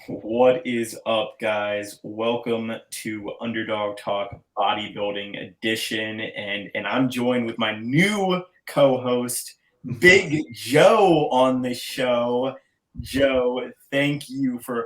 What is up, guys? Welcome to Underdog Talk Bodybuilding Edition, and I'm joined with my new co-host, Big Joe, on the show. Joe, thank you for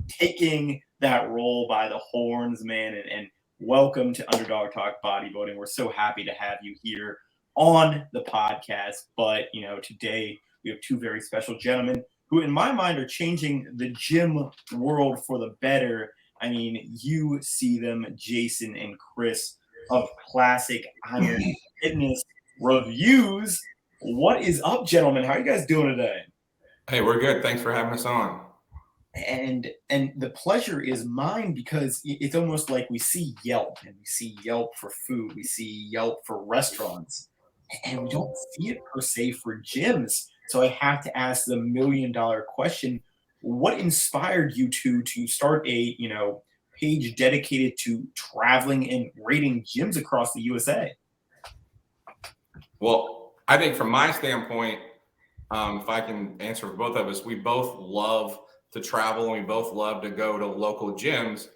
taking that role by the horns, man, and welcome to Underdog Talk Bodybuilding. We're so happy to have you here on the podcast. But today we have two very special gentlemen who, in my mind, are changing the gym world for the better. I mean, you see them, Jason and Chris of Classic Iron Fitness Reviews. What is up, gentlemen? How are you guys doing today? Hey, we're good. Thanks for having us on. And the pleasure is mine because it's almost like we see Yelp, and we see Yelp for food, we see Yelp for restaurants, and we don't see it per se for gyms. So I have to ask the $1 million question: what inspired you to start a page dedicated to traveling and rating gyms across the USA? Well, I think from my standpoint, if I can answer for both of us, we both love to travel and we both love to go to local gyms.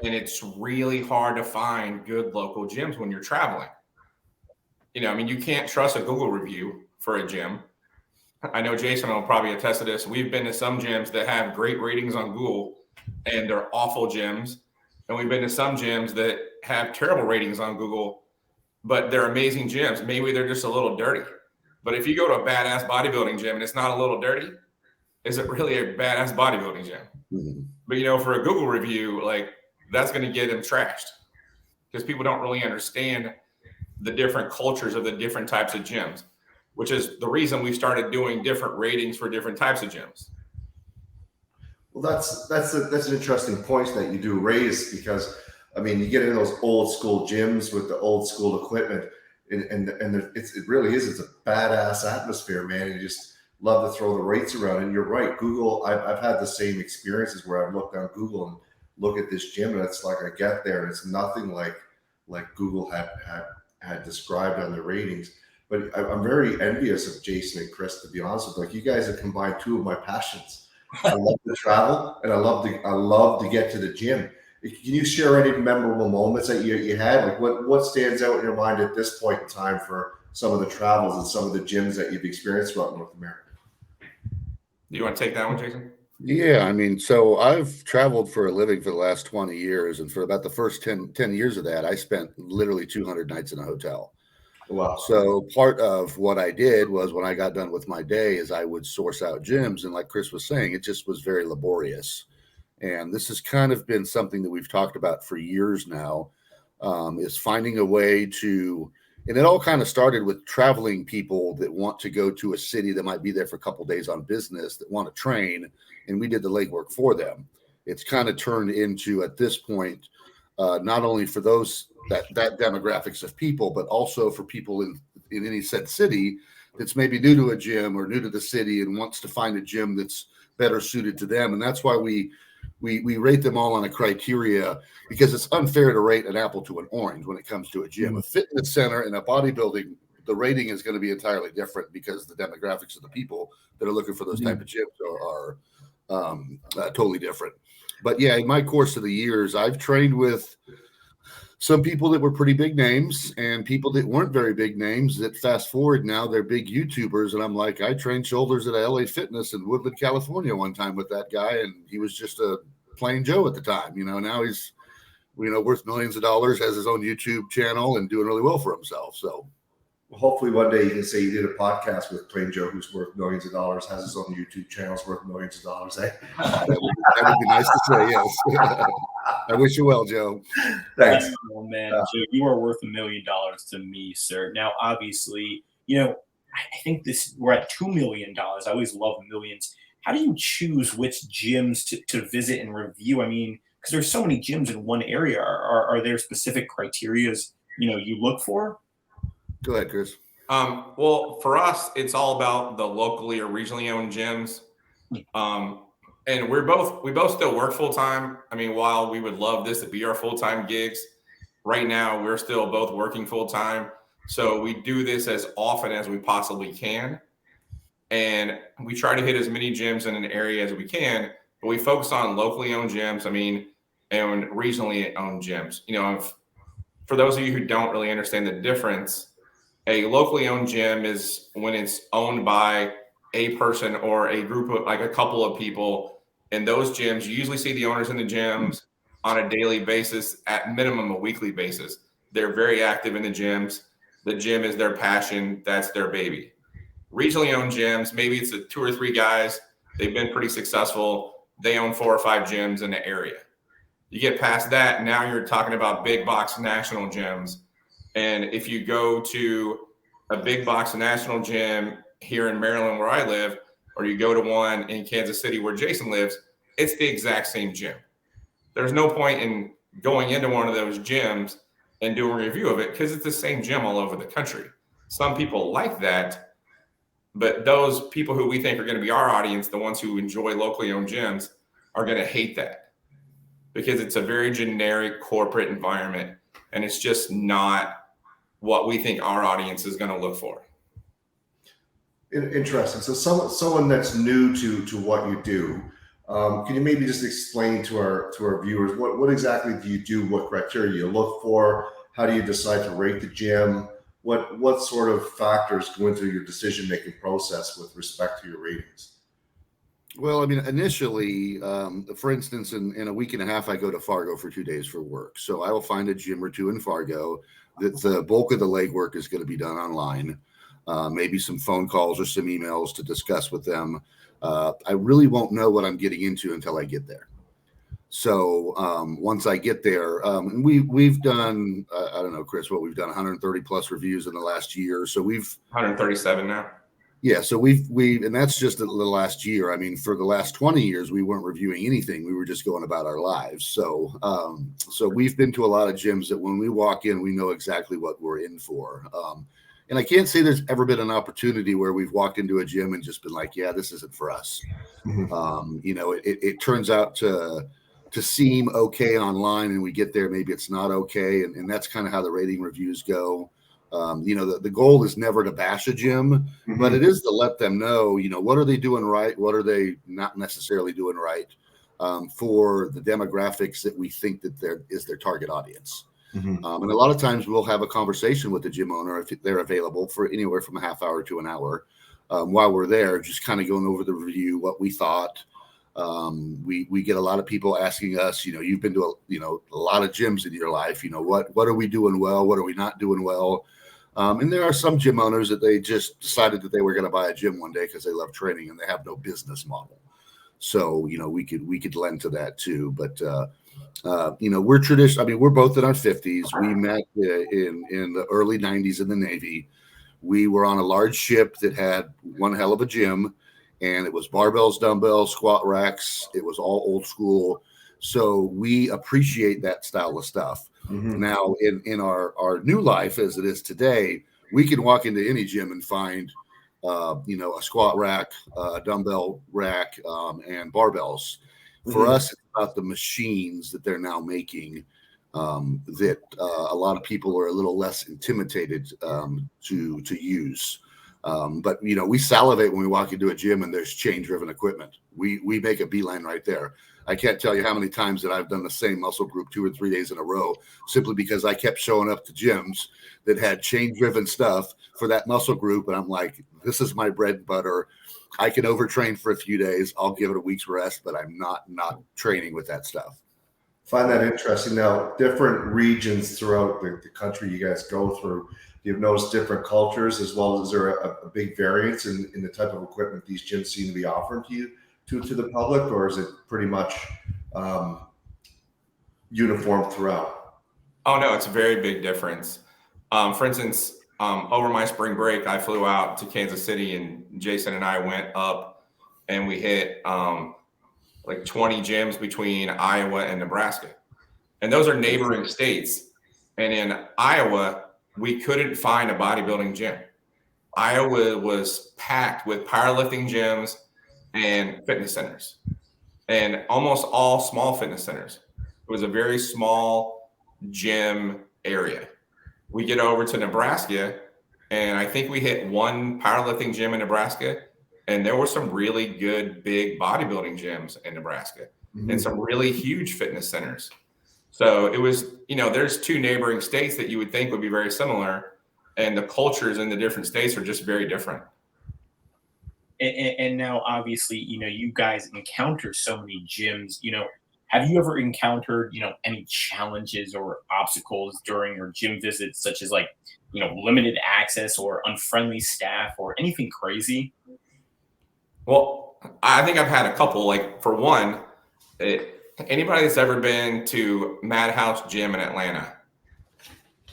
And it's really hard to find good local gyms when you're traveling. You can't trust a Google review for a gym. I know Jason will probably attest to this. We've been to some gyms that have great ratings on Google and they're awful gyms. And we've been to some gyms that have terrible ratings on Google, but they're amazing gyms. Maybe they're just a little dirty. But if you go to a badass bodybuilding gym and it's not a little dirty, is it really a badass bodybuilding gym? Mm-hmm. But for a Google review, like that's going to get them trashed because people don't really understand the different cultures of the different types of gyms, which is the reason we started doing different ratings for different types of gyms. Well, that's an interesting point that you do raise because you get in those old school gyms with the old school equipment, and it really is. It's a badass atmosphere, man. You just love to throw the rates around. And you're right, Google. I've had the same experiences where I've looked on Google and look at this gym, and it's like I get there and it's nothing like Google had described on the ratings. But I'm very envious of Jason and Chris, to be honest with you. Like, you guys have combined two of my passions. I love to travel and I love to get to the gym. Can you share any memorable moments that you had? Like what stands out in your mind at this point in time for some of the travels and some of the gyms that you've experienced throughout North America? Do you want to take that one, Jason? Yeah, so I've traveled for a living for the last 20 years. And for about the first 10 years of that, I spent literally 200 nights in a hotel. Wow. So part of what I did was when I got done with my day is I would source out gyms. And like Chris was saying, it just was very laborious. And this has kind of been something that we've talked about for years now, is finding a way to, and it all kind of started with traveling people that want to go to a city that might be there for a couple of days on business that want to train. And we did the legwork for them. It's kind of turned into, at this point, not only for those that demographics of people, but also for people in any said city that's maybe new to a gym or new to the city and wants to find a gym that's better suited to them. And that's why we rate them all on a criteria, because it's unfair to rate an apple to an orange when it comes to a gym. Mm-hmm. A fitness center and a bodybuilding, the rating is going to be entirely different because the demographics of the people that are looking for those type of gyms are totally different. But yeah, in my course of the years, I've trained with some people that were pretty big names and people that weren't very big names that fast forward now they're big YouTubers. And I'm like, I trained shoulders at LA Fitness in Woodland, California one time with that guy. And he was just a plain Joe at the time. Now he's, worth millions of dollars, has his own YouTube channel and doing really well for himself. So hopefully one day you can say you did a podcast with Plain Joe, who's worth millions of dollars, has his own YouTube channel, worth millions of dollars. Eh? That would be nice to say, yes. I wish you well, Joe. Thanks. Oh, man, Joe, you are worth $1 million to me, sir. Now, obviously, I think we're at $2 million. I always love millions. How do you choose which gyms to visit and review? Because there's so many gyms in one area. Are there specific criterias, you look for? Go ahead, Chris. Well, for us, it's all about the locally or regionally owned gyms. And we both still work full time. While we would love this to be our full-time gigs, right now we're still both working full time. So we do this as often as we possibly can. And we try to hit as many gyms in an area as we can. but we focus on locally owned gyms. I mean, and regionally owned gyms. You know, for those of you who don't really understand the difference, a locally owned gym is when it's owned by a person or a group of like a couple of people. And those gyms, you usually see the owners in the gyms on a daily basis, at minimum a weekly basis. They're very active in the gyms. The gym is their passion. That's their baby. Regionally owned gyms, maybe it's 2 or 3 guys. They've been pretty successful. They own 4 or 5 gyms in the area. You get past that, now you're talking about big box national gyms. And if you go to a big box national gym here in Maryland where I live, or you go to one in Kansas City where Jason lives, it's the exact same gym. There's no point in going into one of those gyms and doing a review of it because it's the same gym all over the country. Some people like that, but those people who we think are going to be our audience, the ones who enjoy locally owned gyms, are going to hate that because it's a very generic corporate environment, and it's just not what we think our audience is going to look for. Interesting. So someone that's new to what you do, can you maybe just explain to our viewers what exactly do you do? What criteria you look for? How do you decide to rate the gym? What sort of factors go into your decision-making process with respect to your ratings? Well, I mean, initially, for instance, in a week and a half, I go to Fargo for 2 days for work. So I will find a gym or two in Fargo that the bulk of the legwork is going to be done online. Maybe some phone calls or some emails to discuss with them. I really won't know what I'm getting into until I get there. So once I get there, and we've done, I don't know, Chris, what we've done 130 plus reviews in the last year. So we've 137 now. Yeah. So we've, and that's just the last year. I mean, for the last 20 years, we weren't reviewing anything. We were just going about our lives. So, so we've been to a lot of gyms that when we walk in, we know exactly what we're in for. And I can't say there's ever been an opportunity where we've walked into a gym and just been like, yeah, this isn't for us. Mm-hmm. You know, it turns out to seem okay online, and we get there, maybe it's not okay. And that's kind of how the rating reviews go. You know, the goal is never to bash a gym, Mm-hmm. but it is to let them know, you know, what are they doing right? What are they not necessarily doing right for the demographics that we think that is their target audience. Mm-hmm. And a lot of times we'll have a conversation with the gym owner if they're available for anywhere from a half hour to an hour while we're there, just kind of going over the review, what we thought. We get a lot of people asking us, you know, you've been to a lot of gyms in your life, you know, what are we doing well? What are we not doing well? And there are some gym owners that they just decided that they were going to buy a gym one day because they love training and they have no business model. So, you know, we could lend to that too. But, you know, we're traditional. I mean, we're both in our 50s. We met in the early 90s in the Navy. We were on a large ship that had one hell of a gym, and it was barbells, dumbbells, squat racks. It was all old school. So we appreciate that style of stuff. Mm-hmm. Now, in our new life as it is today, we can walk into any gym and find, you know, a squat rack, a dumbbell rack, and barbells. For Mm-hmm. us, it's about the machines that they're now making that a lot of people are a little less intimidated to use. But, you know, we salivate when we walk into a gym and there's chain-driven equipment. We make a beeline right there. I can't tell you how many times that I've done the same muscle group 2 or 3 days in a row simply because I kept showing up to gyms that had chain-driven stuff for that muscle group. And I'm like, this is my bread and butter. I can overtrain for a few days. I'll give it a week's rest, but I'm not training with that stuff. Find that interesting. Now, different regions throughout the country you guys go through, you've noticed different cultures as well. Is there a big variance in the type of equipment these gyms seem to be offering to you to the public, or is it pretty much uniform throughout? Oh, no, it's a very big difference. For instance, over my spring break, I flew out to Kansas City, and Jason and I went up and we hit like 20 gyms between Iowa and Nebraska. And those are neighboring states. And in Iowa, we couldn't find a bodybuilding gym. Iowa was packed with powerlifting gyms and fitness centers, and almost all small fitness centers. It was a very small gym area. We get over to Nebraska, and I think we hit one powerlifting gym in Nebraska, And there were some really good big bodybuilding gyms in Nebraska and some really huge fitness centers. So it was, there's 2 neighboring states that you would think would be very similar, and the cultures in the different states are just very different. And now, obviously, you guys encounter so many gyms. Have you ever encountered, any challenges or obstacles during your gym visits, such as like, limited access or unfriendly staff or anything crazy? Well, I think I've had a couple. Like, for one, anybody that's ever been to Madhouse Gym in Atlanta,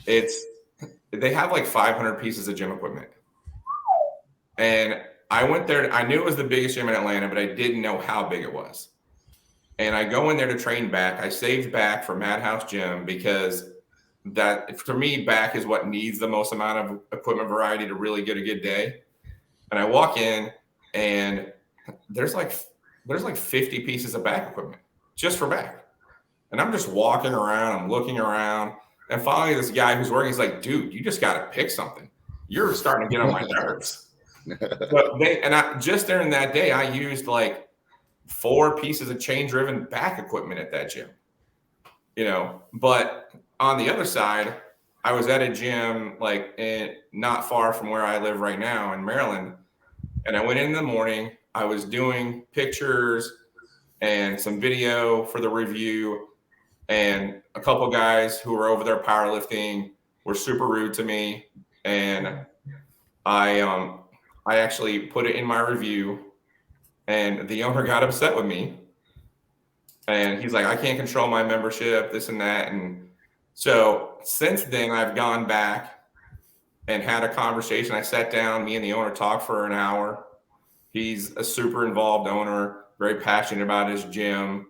they have like 500 pieces of gym equipment. And I went there. I knew it was the biggest gym in Atlanta, but I didn't know how big it was. And I go in there to train back. I saved back for Madhouse Gym because that, for me, back is what needs the most amount of equipment variety to really get a good day. And I walk in, and there's like 50 pieces of back equipment just for back. And I'm just walking around, I'm looking around, and finally this guy who's working is like, dude, you just got to pick something. You're starting to get on my nerves. Just during that day, I used like 4 pieces of chain driven back equipment at that gym, but on the other side, I was at a gym like not far from where I live right now in Maryland. And I went in the morning, I was doing pictures and some video for the review, and a couple guys who were over there powerlifting were super rude to me. And I actually put it in my review, and the owner got upset with me. And he's like, I can't control my membership, this and that. And so since then, I've gone back and had a conversation. I sat down, me and the owner talked for an hour. He's a super involved owner, very passionate about his gym.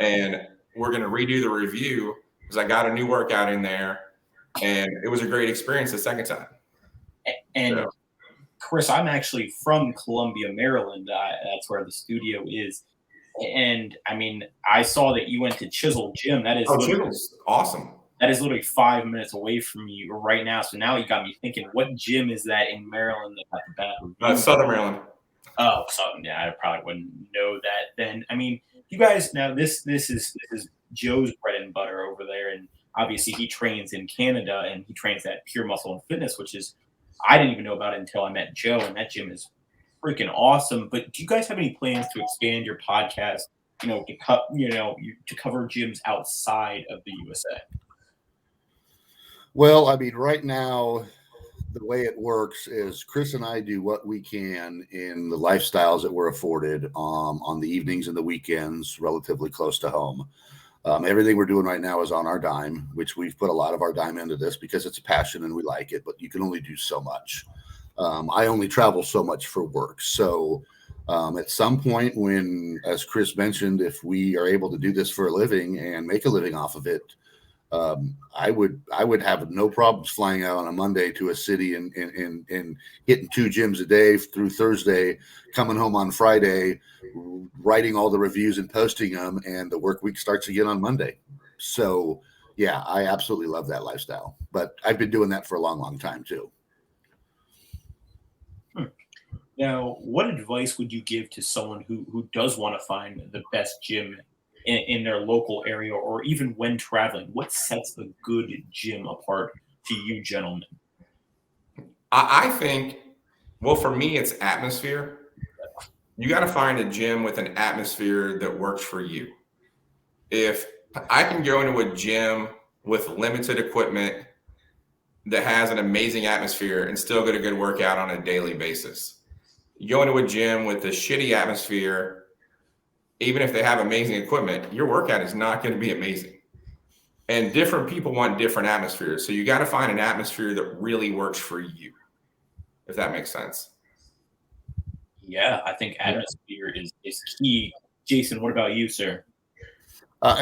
And we're going to redo the review because I got a new workout in there. And it was a great experience the second time. And Chris, I'm actually from Columbia, Maryland. That's where the studio is. And I mean, I saw that you went to Chisel Gym. That is Chisel's awesome. That is literally 5 minutes away from you right now. So now you got me thinking, what gym is that in Maryland that got the bad review? Southern Maryland. Oh, Southern. Yeah, I probably wouldn't know that then. I mean, you guys, now this is Joe's bread and butter over there, and obviously he trains in Canada and he trains at Pure Muscle and Fitness, which is, I didn't even know about it until I met Joe, and that gym is freaking awesome. But do you guys have any plans to expand your podcast, to cover gyms outside of the USA? Well, I mean, right now, the way it works is Chris and I do what we can in the lifestyles that we're afforded on the evenings and the weekends, relatively close to home. Everything we're doing right now is on our dime, which we've put a lot of our dime into this because it's a passion and we like it, but you can only do so much. I only travel so much for work. So at some point when, as Chris mentioned, if we are able to do this for a living and make a living off of it, I would have no problems flying out on a Monday to a city and hitting 2 gyms a day through Thursday, coming home on Friday, writing all the reviews and posting them, and the work week starts again on Monday. So yeah, I absolutely love that lifestyle, but I've been doing that for a long, long time too. Now, what advice would you give to someone who does want to find the best gym in their local area, or even when traveling? What sets a good gym apart to you gentlemen? I think, well, for me, it's atmosphere. You got to find a gym with an atmosphere that works for you. If I can go into a gym with limited equipment that has an amazing atmosphere and still get a good workout on a daily basis, you go into a gym with a shitty atmosphere, even if they have amazing equipment, your workout is not going to be amazing. And different people want different atmospheres. So you got to find an atmosphere that really works for you, if that makes sense. Yeah, I think atmosphere is key. Jason, what about you, sir?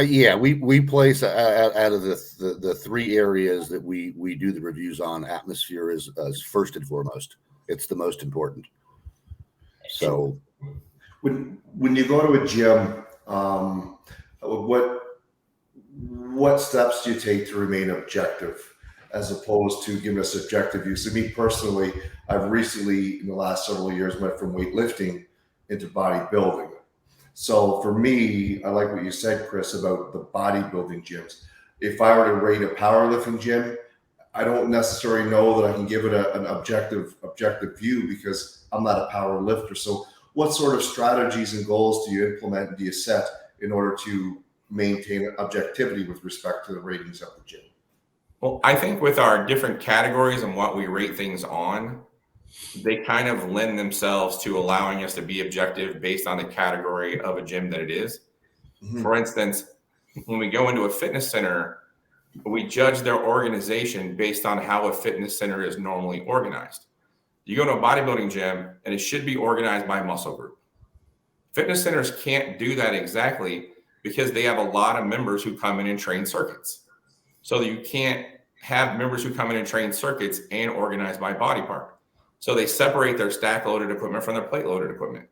Yeah, we place out of the 3 areas that we do the reviews on, atmosphere is first and foremost. It's the most important. So when you go to a gym, what steps do you take to remain objective as opposed to giving a subjective view. So me personally, I've recently, in the last several years, went from weightlifting into bodybuilding. So for me, I like what you said, Chris, about the bodybuilding gyms. If I were to rate a powerlifting gym, I don't necessarily know that I can give it an objective view because I'm not a power lifter. So what sort of strategies and goals do you implement and do you set in order to maintain objectivity with respect to the ratings of the gym? Well, I think with our different categories and what we rate things on, they kind of lend themselves to allowing us to be objective based on the category of a gym that it is. Mm-hmm. For instance, when we go into a fitness center, we judge their organization based on how a fitness center is normally organized. You go to a bodybuilding gym and it should be organized by muscle group. Fitness centers can't do that exactly because they have a lot of members who come in and train circuits. So you can't have members who come in and train circuits and organize by body part. So they separate their stack loaded equipment from their plate loaded equipment.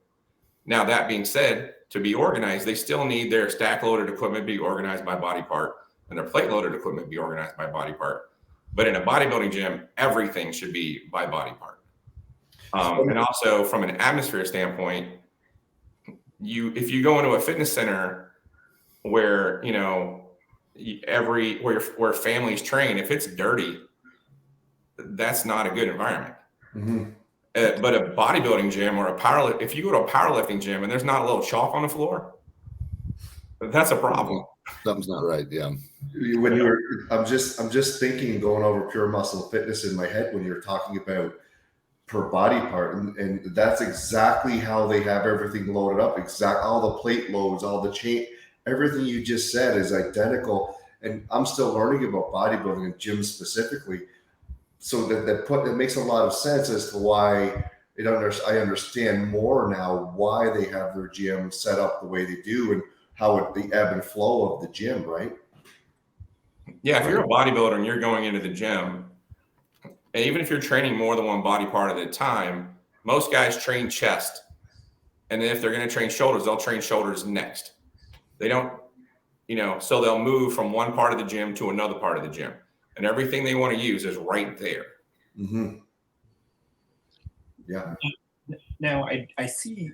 Now, that being said, to be organized, they still need their stack loaded equipment be organized by body part and their plate loaded equipment be organized by body part. But in a bodybuilding gym, everything should be by body part. And also from an atmosphere standpoint, if you go into a fitness center where, where families train, if it's dirty, that's not a good environment. Mm-hmm. But a bodybuilding gym or if you go to a powerlifting gym and there's not a little chalk on the floor, that's a problem. Something's not right. Yeah. I'm just thinking, going over Pure Muscle Fitness in my head when you're talking about per body part, and that's exactly how they have everything loaded up. All the plate loads, all the chain, everything you just said is identical. And I'm still learning about bodybuilding and gyms specifically. So that makes a lot of sense as to why I understand more now why they have their gym set up the way they do and how the ebb and flow of the gym, right? Yeah, if you're a bodybuilder and you're going into the gym, and even if you're training more than one body part at a time, most guys train chest. And then if they're going to train shoulders, they'll train shoulders next. They don't, so they'll move from one part of the gym to another part of the gym. And everything they want to use is right there. Mm-hmm. Yeah. Now I see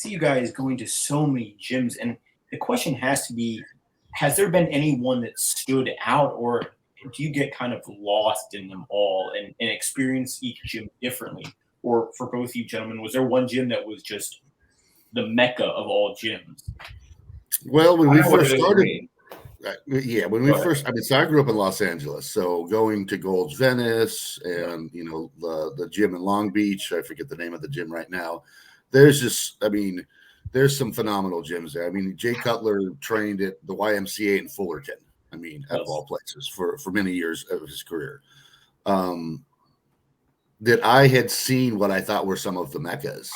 you guys going to so many gyms, and the question has to be, has there been any one that stood out, or do you get kind of lost in them all and experience each gym differently? Or for both of you gentlemen, was there one gym that was just the mecca of all gyms? Well, when we first started, so I grew up in Los Angeles, so going to Gold's Venice and, the gym in Long Beach, I forget the name of the gym right now. There's some phenomenal gyms there. Jay Cutler trained at the YMCA in Fullerton. Out of all places for many years of his career. That I had seen what I thought were some of the meccas.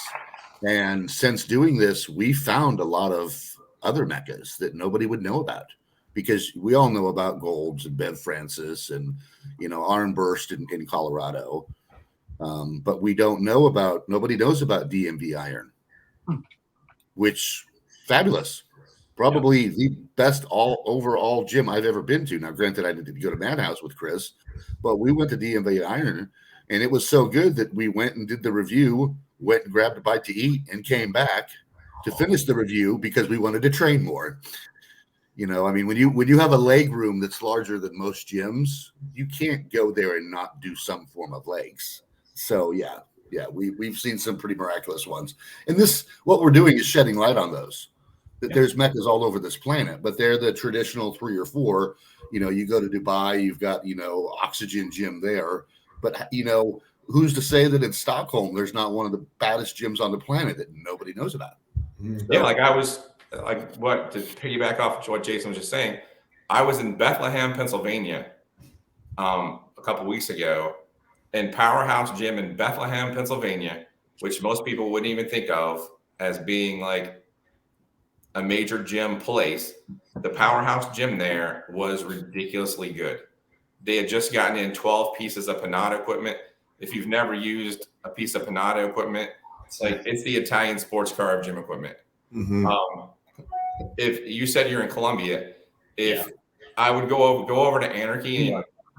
And since doing this, we found a lot of other meccas that nobody would know about, because we all know about Gold's and Bev Francis and, Arm Burst in Colorado. But nobody knows about DMV Iron, which fabulous. Probably the best overall gym I've ever been to. Now, granted, I didn't go to Madhouse with Chris, but we went to DMV Iron, and it was so good that we went and did the review, went and grabbed a bite to eat, and came back to finish the review because we wanted to train more. When you have a leg room that's larger than most gyms, you can't go there and not do some form of legs. So yeah, we've seen some pretty miraculous ones, and what we're doing is shedding light on those. There's meccas all over this planet, but they're the traditional 3 or 4. You go to Dubai, you've got, Oxygen Gym there. But, who's to say that in Stockholm, there's not one of the baddest gyms on the planet that nobody knows about? Yeah, to piggyback off what Jason was just saying, I was in Bethlehem, Pennsylvania, a couple weeks ago, in Powerhouse Gym in Bethlehem, Pennsylvania, which most people wouldn't even think of as being like a major gym place. The Powerhouse Gym there was ridiculously good. They had just gotten in 12 pieces of Panada equipment. If you've never used a piece of Panada equipment, it's the Italian sports car of gym equipment. Mm-hmm. If you said you're in Columbia, I would go over to Anarchy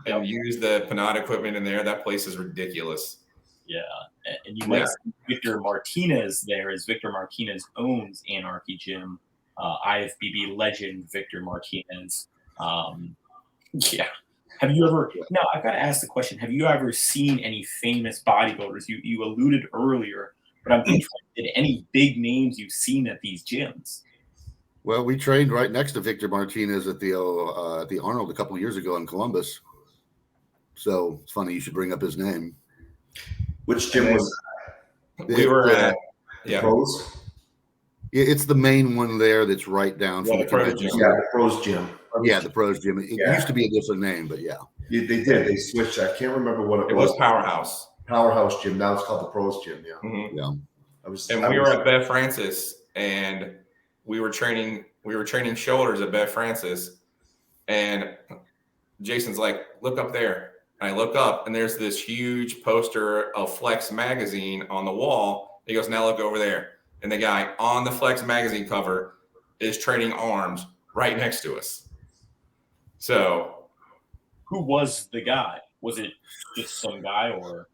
and use the Panada equipment in there. That place is ridiculous. Yeah, and you might Yeah. see Victor Martinez there, as Victor Martinez owns Anarchy Gym. IFBB legend Victor Martinez. Yeah. Have you ever? Now I've got to ask the question: have you ever seen any famous bodybuilders? You alluded earlier, but I'm interested. Any big names you've seen at these gyms? Well, we trained right next to Victor Martinez at the Arnold a couple of years ago in Columbus. So it's funny you should bring up his name. Which gym was We were at Pros? It's the main one there that's right down from Yeah, the the Pros convention Gym. Yeah, center. the Pros Gym. Yeah, the Pros Gym. It used to be a different name, but yeah. They did. They switched. I can't remember what It was Powerhouse. Powerhouse Gym. Now it's called the Pros Gym. Yeah. Mhm. Yeah. We were at Bev Francis, and we were training shoulders at Bev Francis, and Jason's like, "Look up there." And I look up, and there's this huge poster of Flex magazine on the wall. He goes, "Now look over there." And the guy on the Flex magazine cover is training arms right next to us. So, Who was the guy? Was it just some guy, or?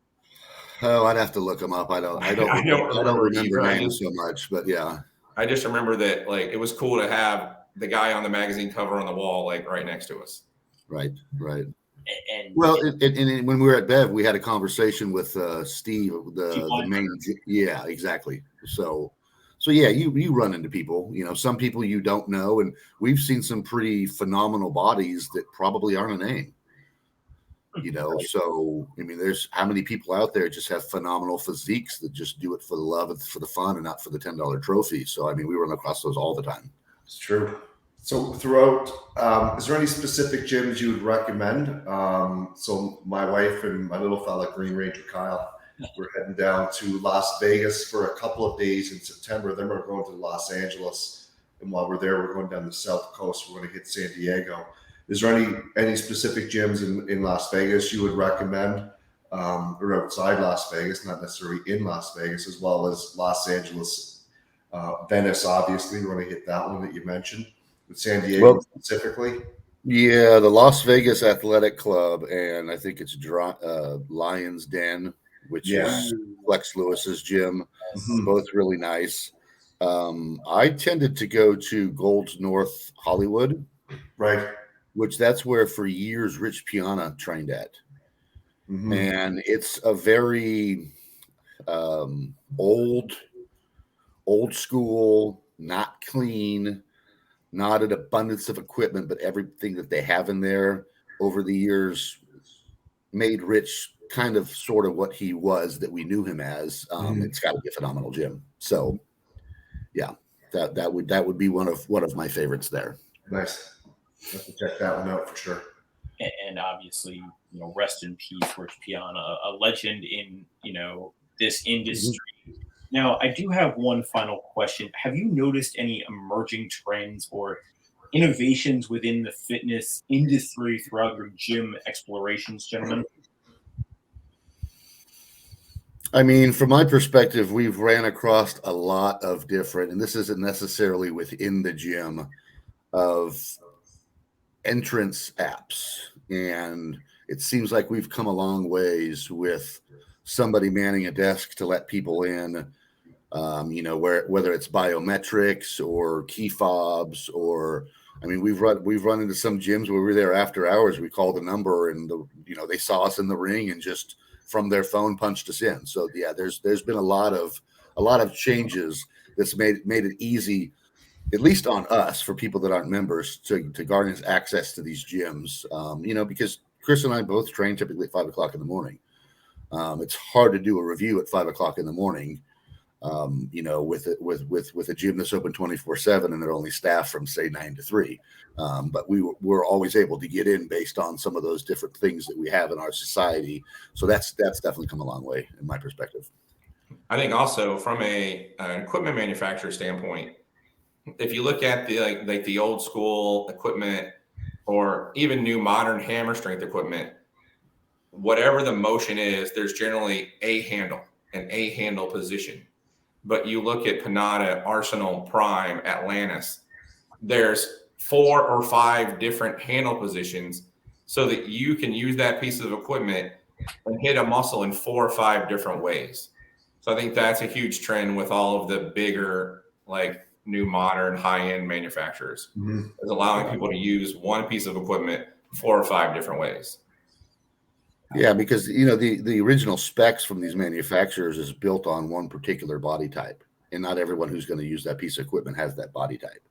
Oh, I'd have to look him up. I don't remember names so much, but yeah. I just remember that it was cool to have the guy on the magazine cover on the wall right next to us. Right. And Well, when we were at Bev, we had a conversation with Steve, the main. Yeah, exactly. So yeah, you run into people. Some people you don't know, and we've seen some pretty phenomenal bodies that probably aren't a name. So I mean, there's how many people out there just have phenomenal physiques that just do it for the love, for the fun, and not for the $10 trophy. So I mean, we run across those all the time. It's true. So throughout, is there any specific gyms you would recommend? So my wife and my little fella, Green Ranger Kyle, we're heading down to Las Vegas for a couple of days in September. Then we're going to Los Angeles, and while we're there, we're going down the South Coast. We're going to hit San Diego. Is there any specific gyms in Las Vegas you would recommend, or outside Las Vegas, not necessarily in Las Vegas, as well as Los Angeles, Venice? Obviously, we're going to hit that one that you mentioned. With San Diego specifically? Yeah, the Las Vegas Athletic Club, and I think it's Lions Den, which is Flex Lewis's gym. Mm-hmm. Both really nice. I tended to go to Gold's North Hollywood, right? Which that's where for years Rich Piana trained at. Mm-hmm. And it's a very old school, not clean, not an abundance of equipment, but everything that they have in there over the years made Rich kind of sort of what he was that we knew him as. It's got to be a phenomenal gym. So yeah, that would be one of my favorites there. Nice. Have to check that one out for sure. And obviously, rest in peace, Rich Piana, a legend in this industry. Mm-hmm. Now, I do have one final question. Have you noticed any emerging trends or innovations within the fitness industry throughout your gym explorations, gentlemen? I mean, from my perspective, we've ran across a lot of different, and this isn't necessarily within the gym, of entrance apps. And it seems like we've come a long ways with somebody manning a desk to let people in, whether it's biometrics or key fobs, or I mean, we've run into some gyms where we're there after hours. We called the number, and they saw us in the ring and just from their phone punched us in. So yeah, there's been a lot of changes that's made it easy, at least on us, for people that aren't members to garner access to these gyms. Because Chris and I both train typically at 5 o'clock in the morning. It's hard to do a review at 5 o'clock in the morning, with a gym that's open 24/7 and they're only staffed from say 9 to 3. But we're always able to get in based on some of those different things that we have in our society. So that's definitely come a long way in my perspective. I think also from an equipment manufacturer standpoint, if you look at the old school equipment or even new modern hammer strength equipment, whatever the motion is, there's generally a handle position. But you look at Panada, Arsenal, Prime, Atlantis, there's 4 or 5 different handle positions. so that you can use that piece of equipment and hit a muscle in 4 or 5 different ways. So I think that's a huge trend with all of the bigger, like new modern high-end manufacturers, is allowing people to use one piece of equipment 4 or 5 different ways. Yeah, because the original specs from these manufacturers is built on one particular body type, and not everyone who's going to use that piece of equipment has that body type.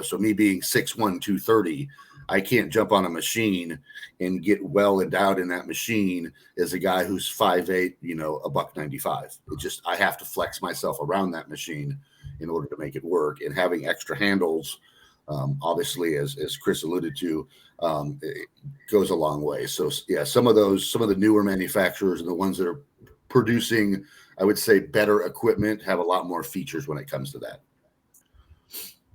So me being 6'1", 230, I can't jump on a machine and get well endowed in that machine as a guy who's 5'8", $195. I have to flex myself around that machine in order to make it work. And having extra handles, obviously, as Chris alluded to, it goes a long way. So yeah, some of the newer manufacturers and the ones that are producing, I would say, better equipment have a lot more features when it comes to that.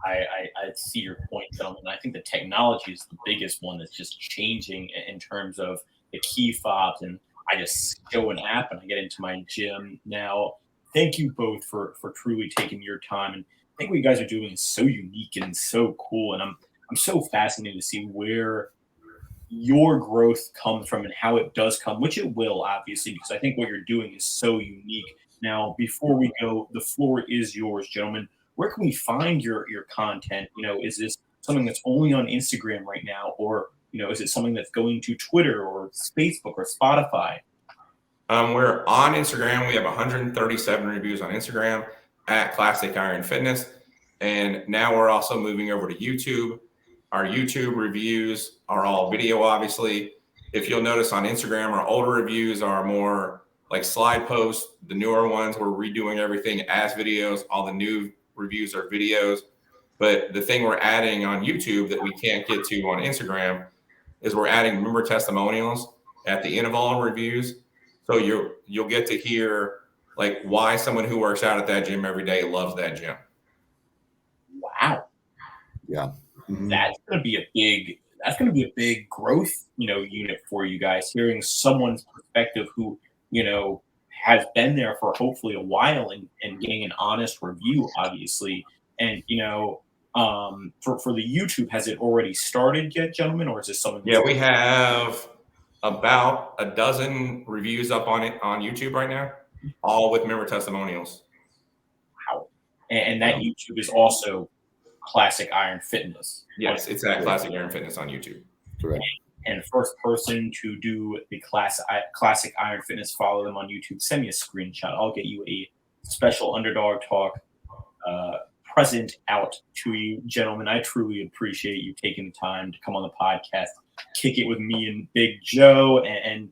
I see your point, gentlemen. I think the technology is the biggest one that's just changing in terms of the key fobs. And I just show an app and I get into my gym now. Thank you both for truly taking your time. And I think what you guys are doing is so unique and so cool. And I'm so fascinated to see where your growth comes from and how it does come, which it will, obviously, because I think what you're doing is so unique. Now, before we go, the floor is yours, gentlemen. Where can we find your content? Is this something that's only on Instagram right now, or is it something that's going to Twitter or Facebook or Spotify? We're on Instagram. We have 137 reviews on Instagram at Classic Iron Fitness, and now we're also moving over to YouTube. Our YouTube reviews are all video, obviously. If you'll notice on Instagram, our older reviews are more like slide posts. The newer ones, we're redoing everything as videos. All the new reviews are videos. But the thing we're adding on YouTube that we can't get to on Instagram is we're adding member testimonials at the end of all reviews. So you'll get to hear like why someone who works out at that gym every day loves that gym. Wow. Yeah. That's going to be a big growth, unit for you guys, hearing someone's perspective who, has been there for hopefully a while and getting an honest review, obviously. And, for the YouTube, has it already started yet, gentlemen, or is this something? Yeah, we have about a dozen reviews up on it on YouTube right now, all with member testimonials. Wow. And that YouTube is also Classic Iron Fitness. Yes, it's at Classic Iron Fitness on YouTube. Correct. And first person to do the Classic Iron Fitness, follow them on YouTube. Send me a screenshot. I'll get you a special Underdog Talk present out to you, gentlemen. I truly appreciate you taking the time to come on the podcast, kick it with me and Big Joe. And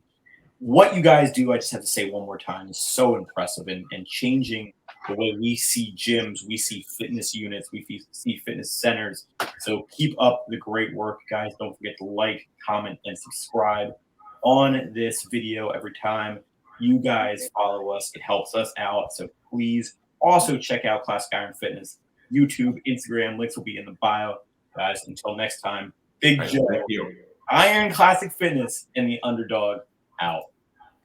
what you guys do, I just have to say one more time, is so impressive and changing the way we see gyms, we see fitness units, we see fitness centers. So keep up the great work, guys. Don't forget to like, comment, and subscribe on this video every time you guys follow us. It helps us out. So please also check out Classic Iron Fitness, YouTube, Instagram. Links will be in the bio. Guys, until next time, Big Joe, Iron Classic Fitness, and the Underdog out.